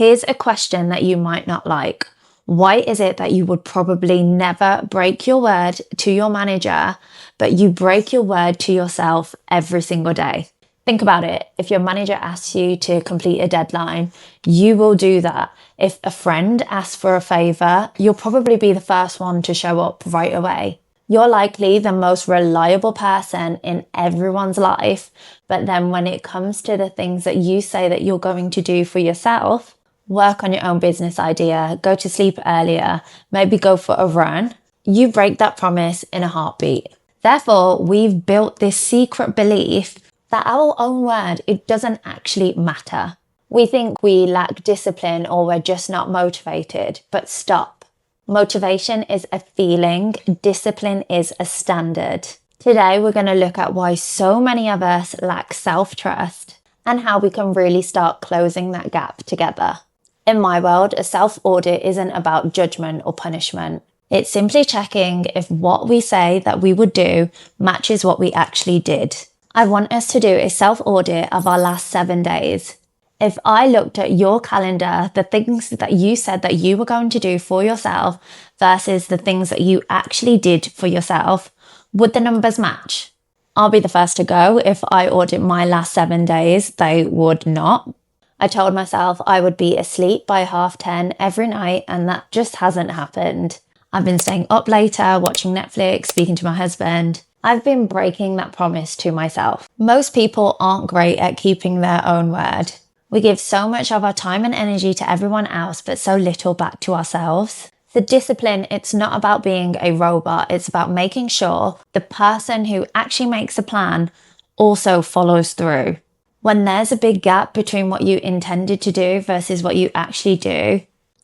Here's a question that you might not like. Why is it that you would probably never break your word to your manager, but you break your word to yourself every single day? Think about it. If your manager asks you to complete a deadline, you will do that. If a friend asks for a favor, you'll probably be the first one to show up right away. You're likely the most reliable person in everyone's life, but then when it comes to the things that you say that you're going to do for yourself, work on your own business idea, go to sleep earlier, maybe go for a run, you break that promise in a heartbeat. Therefore, we've built this secret belief that our own word, it doesn't actually matter. We think we lack discipline or we're just not motivated, but stop. Motivation is a feeling, discipline is a standard. Today, we're going to look at why so many of us lack self-trust and how we can really start closing that gap together. In my world, a self-audit isn't about judgment or punishment. It's simply checking if what we say that we would do matches what we actually did. I want us to do a self-audit of our last 7 days. If I looked at your calendar, the things that you said that you were going to do for yourself versus the things that you actually did for yourself, would the numbers match? I'll be the first to go. If I audit my last 7 days, they would not. I told myself I would be asleep by 10:30 every night, and that just hasn't happened. I've been staying up later, watching Netflix, speaking to my husband. I've been breaking that promise to myself. Most people aren't great at keeping their own word. We give so much of our time and energy to everyone else, but so little back to ourselves. The discipline, it's not about being a robot. It's about making sure the person who actually makes a plan also follows through. When there's a big gap between what you intended to do versus what you actually do,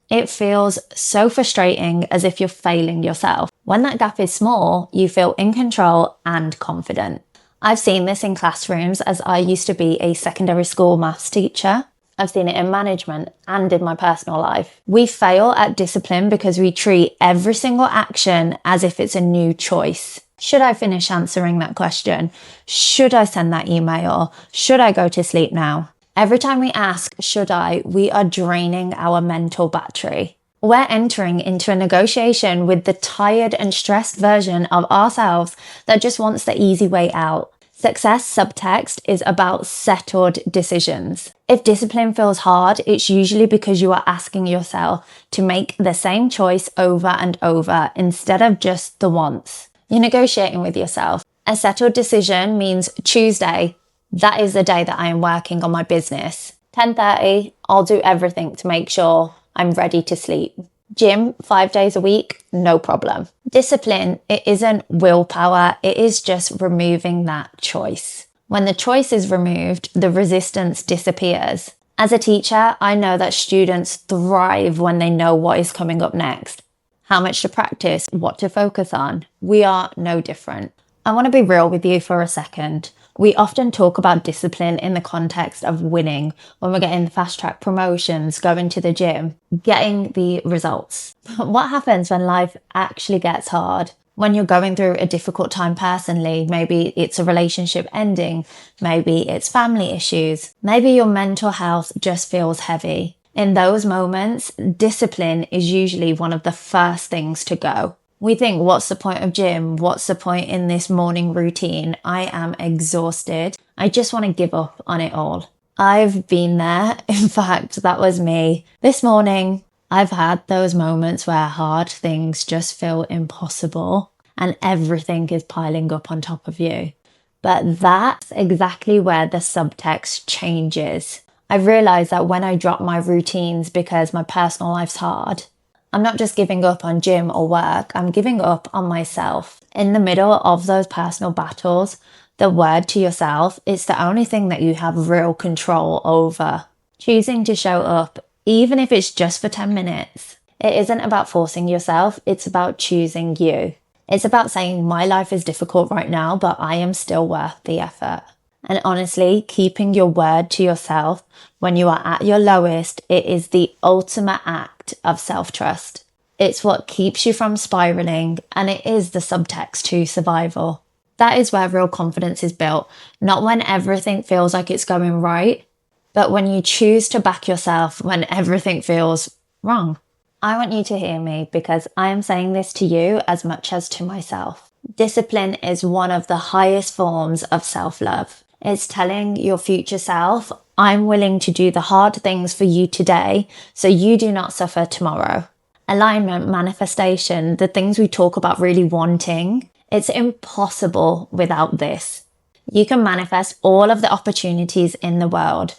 it feels so frustrating, as if you're failing yourself. When that gap is small, you feel in control and confident. I've seen this in classrooms, as I used to be a secondary school maths teacher. I've seen it in management and in my personal life. We fail at discipline because we treat every single action as if it's a new choice. Should I finish answering that question? Should I send that email? Should I go to sleep now? Every time we ask, should I, we are draining our mental battery. We're entering into a negotiation with the tired and stressed version of ourselves that just wants the easy way out. Success Subtext is about settled decisions. If discipline feels hard, it's usually because you are asking yourself to make the same choice over and over instead of just the once. You're negotiating with yourself. A settled decision means Tuesday, that is the day that I am working on my business. 10:30, I'll do everything to make sure I'm ready to sleep. Gym 5 days a week, no problem. Discipline, it isn't willpower, it is just removing that choice. When the choice is removed, the resistance disappears. As a teacher, I know that students thrive when they know what is coming up next, how much to practice, what to focus on. We are no different. I want to be real with you for a second. We often talk about discipline in the context of winning, when we're getting the fast track promotions, going to the gym, getting the results. What happens when life actually gets hard? When you're going through a difficult time personally, maybe it's a relationship ending, maybe it's family issues, maybe your mental health just feels heavy. In those moments, discipline is usually one of the first things to go. We think, what's the point of gym? What's the point in this morning routine? I am exhausted. I just want to give up on it all. I've been there. In fact, that was me. This morning, I've had those moments where hard things just feel impossible and everything is piling up on top of you. But that's exactly where the subtext changes. I've realized that when I drop my routines because my personal life's hard, I'm not just giving up on gym or work, I'm giving up on myself. In the middle of those personal battles, the word to yourself is the only thing that you have real control over. Choosing to show up, even if it's just for 10 minutes. It isn't about forcing yourself, it's about choosing you. It's about saying, my life is difficult right now, but I am still worth the effort. And honestly, keeping your word to yourself when you are at your lowest, it is the ultimate act of self-trust. It's what keeps you from spiraling, and it is the subtext to survival. That is where real confidence is built, not when everything feels like it's going right, but when you choose to back yourself when everything feels wrong. I want you to hear me because I am saying this to you as much as to myself. Discipline is one of the highest forms of self-love. It's telling your future self, I'm willing to do the hard things for you today so you do not suffer tomorrow. Alignment, manifestation, the things we talk about really wanting, it's impossible without this. You can manifest all of the opportunities in the world,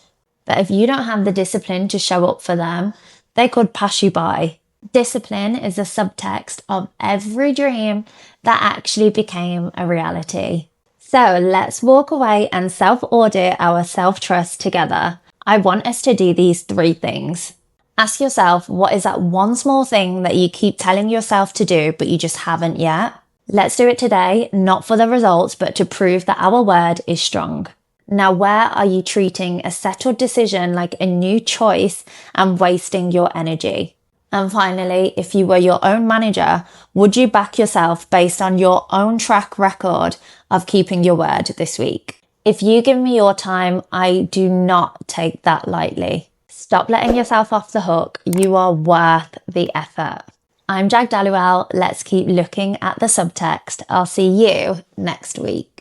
but if you don't have the discipline to show up for them, they could pass you by. Discipline is a subtext of every dream that actually became a reality. So let's walk away and self-audit our self-trust together. I want us to do these 3 things. Ask yourself, what is that one small thing that you keep telling yourself to do, but you just haven't yet? Let's do it today, not for the results, but to prove that our word is strong. Now, where are you treating a settled decision like a new choice and wasting your energy? And finally, if you were your own manager, would you back yourself based on your own track record of keeping your word this week? If you give me your time, I do not take that lightly. Stop letting yourself off the hook. You are worth the effort. I'm Jag Dhaliwal. Let's keep looking at the subtext. I'll see you next week.